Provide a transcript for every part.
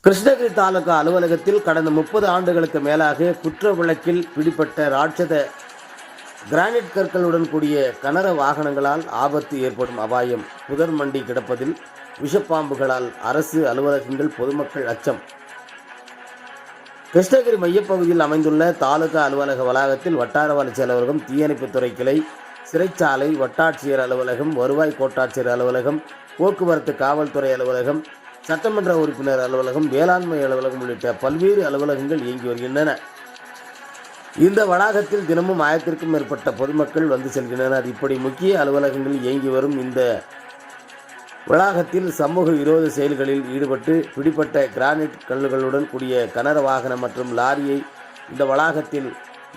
கிருஷ்ணகிரி தாலுகா அலுவலகத்தில் கடந்த 30 ஆண்டுகளுக்கு மேலாக குற்ற வழக்கில் பிடிபட்ட ராட்சத கிரானைட் கற்களுடன் கூடிய கனர வாகனங்களால் ஆபத்து ஏற்படும் அபாயம், புதர் மண்டி கிடப்பதில் விஷப்பாம்புகளால் அரசு அலுவலகங்கள் பொதுமக்கள் அச்சம். கிருஷ்ணகிரி மையப்பகுதியில் அமைந்துள்ள தாலுகா அலுவலக வளாகத்தில் வட்டார வளர்ச்சி அலுவலகம், தீயணைப்புத்துறை கிளை, சிறைச்சாலை, வட்டாட்சியர் அலுவலகம், வருவாய் கோட்டாட்சியர் அலுவலகம், போக்குவரத்து காவல்துறை அலுவலகம், சட்டமன்ற உறுப்பினர் அலுவலகம், வேளாண்மை அலுவலகம் உள்ளிட்ட பல்வேறு அலுவலகங்கள் இயங்கி வருகின்றன. இந்த வளாகத்தில் தினமும் 1000க்கும் மேற்பட்ட பொதுமக்கள் வந்து செல்கின்றனர். இப்படி முக்கிய அலுவலகங்கள் இயங்கி வரும் இந்த வளாகத்தில் சமூக விரோத செயல்களில் ஈடுபட்டு பிடிப்பட்ட கிரானைட் கல்லுகளுடன் கூடிய கனர வாகனம் மற்றும் லாரியை இந்த வளாகத்தில்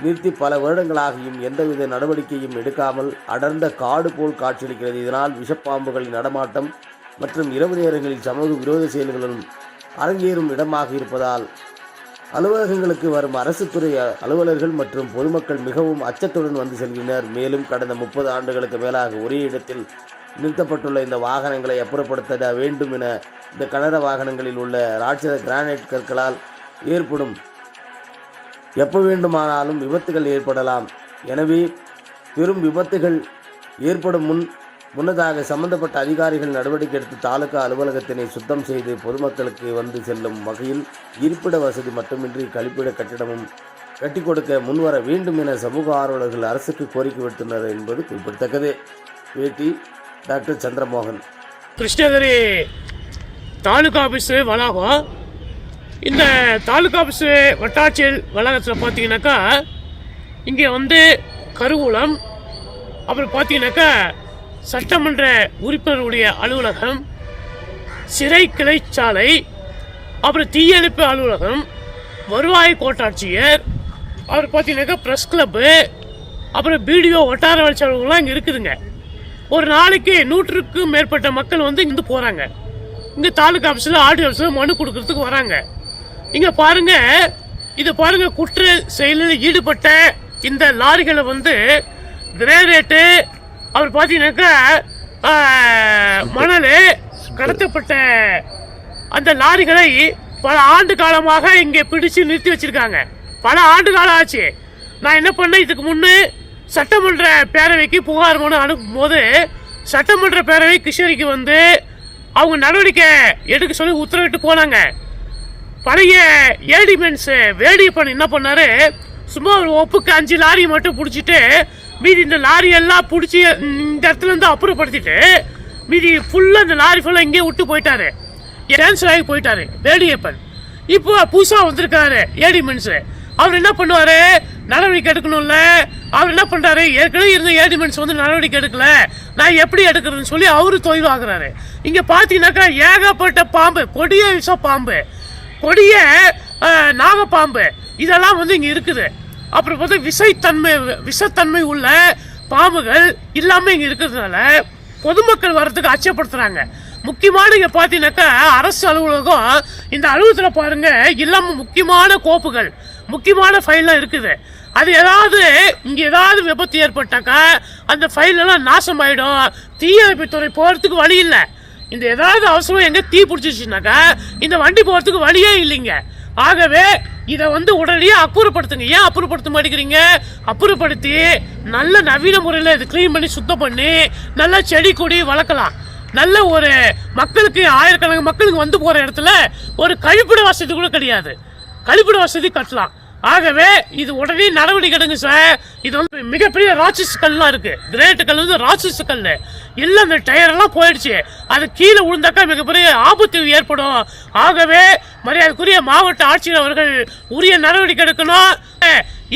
நிறுத்தி பல வருடங்களாகியும் எந்தவித நடவடிக்கையும் எடுக்காமல் அடர்ந்த காடு போல் காட்சியளிக்கிறது. இதனால் விஷப்பாம்புகளின் நடமாட்டம் மற்றும் இரவு நேரங்களில் சமூக விரோத செயல்களும் அரங்கேறும் இடமாக இருப்பதால் அலுவலகங்களுக்கு வரும் அரசு துறை அலுவலர்கள் மற்றும் பொதுமக்கள் மிகவும் அச்சத்துடன் வந்து செல்கின்றனர். மேலும் கடந்த 30 ஆண்டுகளுக்கு மேலாக ஒரே இடத்தில் நிறுத்தப்பட்டுள்ள இந்த வாகனங்களை அப்புறப்படுத்த வேண்டும் என இந்த கனர வாகனங்களில் உள்ள ராட்சத கிரானைட் கற்களால் ஏற்படும் எப்போ வேண்டுமானாலும் விபத்துகள் ஏற்படலாம். எனவே பெரும் விபத்துகள் ஏற்படும் முன்னதாக சம்பந்தப்பட்ட அதிகாரிகள் நடவடிக்கை எடுத்து தாலுகா அலுவலகத்தினை சுத்தம் செய்து பொதுமக்களுக்கு வந்து செல்லும் வகையில் இருப்பிட வசதி மட்டுமின்றி கழிப்பிட கட்டிடமும் கட்டி கொடுக்க முன்வர வேண்டும் என சமூக ஆர்வலர்கள் அரசுக்கு கோரிக்கை விடுத்துள்ளனர் என்பது குறிப்பிடத்தக்கது. பேட்டி டாக்டர் சந்திரமோகன். கிருஷ்ணகிரி தாலுகா ஆஃபீஸு வளாகம். இந்த தாலுகா ஆஃபீஸு வட்டாட்சியர் வளாகத்தில் பார்த்தீங்கன்னாக்கா இங்கே வந்து கருவூலம், அப்புறம் பார்த்தீங்கன்னாக்கா சட்டமன்ற உறுப்பினருடைய அலுவலகம், சிறை கிளைச்சாலை, அப்புறம் தீயணைப்பு அலுவலகம், வருவாய் கோட்டாட்சியர், அப்புறம் பார்த்தீங்கன்னாக்கா ப்ரெஸ் கிளப்பு, அப்புறம் பிடிஓ வட்டார வளர்ச்சி அலுவலகம்லாம் இங்கே இருக்குதுங்க. ஒரு நாளைக்கு 100க்கும் மேற்பட்ட மக்கள் வந்து இங்கே போகிறாங்க. இங்கே தாலுகா ஆஃபீஸில் ஆர்டி ஆஃபீஸில் மனு கொடுக்கறதுக்கு வராங்க. இங்கே பாருங்கள், இது பாருங்கள், குற்ற செயலில் ஈடுபட்ட இந்த லாரிகளை வந்து கிரேனைட்டு, அவர் பார்த்தீங்கன்னாக்கா மணல் கடத்தப்பட்ட அந்த லாரிகளை பல ஆண்டு காலமாக இங்கே பிடிச்சு நிறுத்தி வச்சிருக்காங்க. பல ஆண்டு காலம் ஆச்சு. நான் என்ன பண்ணேன், இதுக்கு முன்னே சட்டமன்ற பேரவைக்கு புகார் மனு அனுப்பும் போது சட்டமன்ற பேரவை கிருஷ்ணகிரிக்கு வந்து அவங்க நடவடிக்கை எடுக்க சொல்லி உத்தரவிட்டு போனாங்க. பழைய ஏடிமென்ஸ் வேடியப்பன் என்ன பண்ணாரு, சும்மா ஒரு ஒப்புக்கு 5 லாரி மட்டும் பிடிச்சிட்டு மீதி இந்த லாரி எல்லாம் பிடிச்சி இந்த இடத்துல இருந்து அப்புறப்படுத்திட்டு மீதி ஃபுல்லாக இந்த லாரி ஃபுல்லாக இங்கே விட்டு போயிட்டாரு. கேன்சல் ஆகி போயிட்டாரு வேடியப்பன். இப்போ புதுசாக வந்திருக்காரு ஏடிமென்ஸ். அவர் என்ன பண்ணுவார், நடவடிக்கை எடுக்கணும்ல. அவர் என்ன பண்ணுறாரு, ஏற்கனவே இருந்த ஏடிமென்ஸ் வந்து நடவடிக்கை எடுக்கல, நான் எப்படி எடுக்கிறதுன்னு சொல்லி அவரு தொய்வு ஆகுறாரு. இங்கே பார்த்தீங்கன்னாக்கா ஏகப்பட்ட பாம்பு, கொடிய விஷ பாம்பு, கொடிய நாகப்பாம்பு, இதெல்லாம் வந்து இங்கே இருக்குது. அப்புறம் பார்த்தா விஷத்தன்மை உள்ள பாம்புகள் இல்லாமல் இங்கே இருக்கிறதுனால பொதுமக்கள் வர்றதுக்கு அச்சப்படுத்துறாங்க. முக்கியமான இங்கே பார்த்தீங்கன்னாக்கா அரசு அலுவலகம், இந்த அலுவலகத்தில் பாருங்க இல்லாமல் முக்கியமான கோப்புகள், முக்கியமான ஃபைல்லாம் இருக்குது. அது ஏதாவது இங்கே ஏதாவது விபத்து ஏற்பட்டாக்கா அந்த ஃபைலெல்லாம் நாசமாயிடும். தீயணைப்புத்துறை போகிறதுக்கு வழி இல்லை. இந்த ஏதாவது அவசரம் எங்கே தீ பிடிச்சிச்சுனாக்கா இந்த வண்டி போகிறதுக்கு வழியே இல்லைங்க. ஆகவே இதை வந்து உடனடியாக அப்புறப்படுத்துங்க. ஏன் அப்புறப்படுத்த மாட்டேங்கிறீங்க? அப்புறப்படுத்தி நல்ல நவீன முறையில் இது க்ளீன் பண்ணி சுத்தம் பண்ணி நல்லா செடி கொடி வளர்க்கலாம். நல்ல ஒரு மக்களுக்கு, ஆயிரக்கணக்கான மக்களுக்கு வந்து போகிற இடத்துல ஒரு கழிப்பிட வசதி கூட கிடையாது, கழிப்பிட வசதி கட்டலாம். ஆகவே இது உடனே நடவடிக்கை எடுங்க சார். இது வந்து மிகப்பெரிய ராட்சஸ் கல்லாம் இருக்கு. கிரேட் கல் வந்து ராட்சஸ் கல் இல்லை, அந்த டயரெல்லாம் போயிடுச்சு. அது கீழே விழுந்தாக்கா மிகப்பெரிய ஆபத்து ஏற்படும். ஆகவே மரியாதைக்குரிய மாவட்ட ஆட்சியர் அவர்கள் உரிய நடவடிக்கை எடுக்கணும்.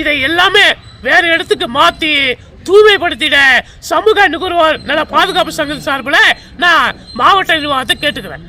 இதை எல்லாமே வேற இடத்துக்கு மாற்றி தூய்மைப்படுத்திட சமூக நுகர்வோர் நல பாதுகாப்பு சங்கத்தின் சார்பில் நான் மாவட்ட நிர்வாகத்தை கேட்டுக்கிறேன்.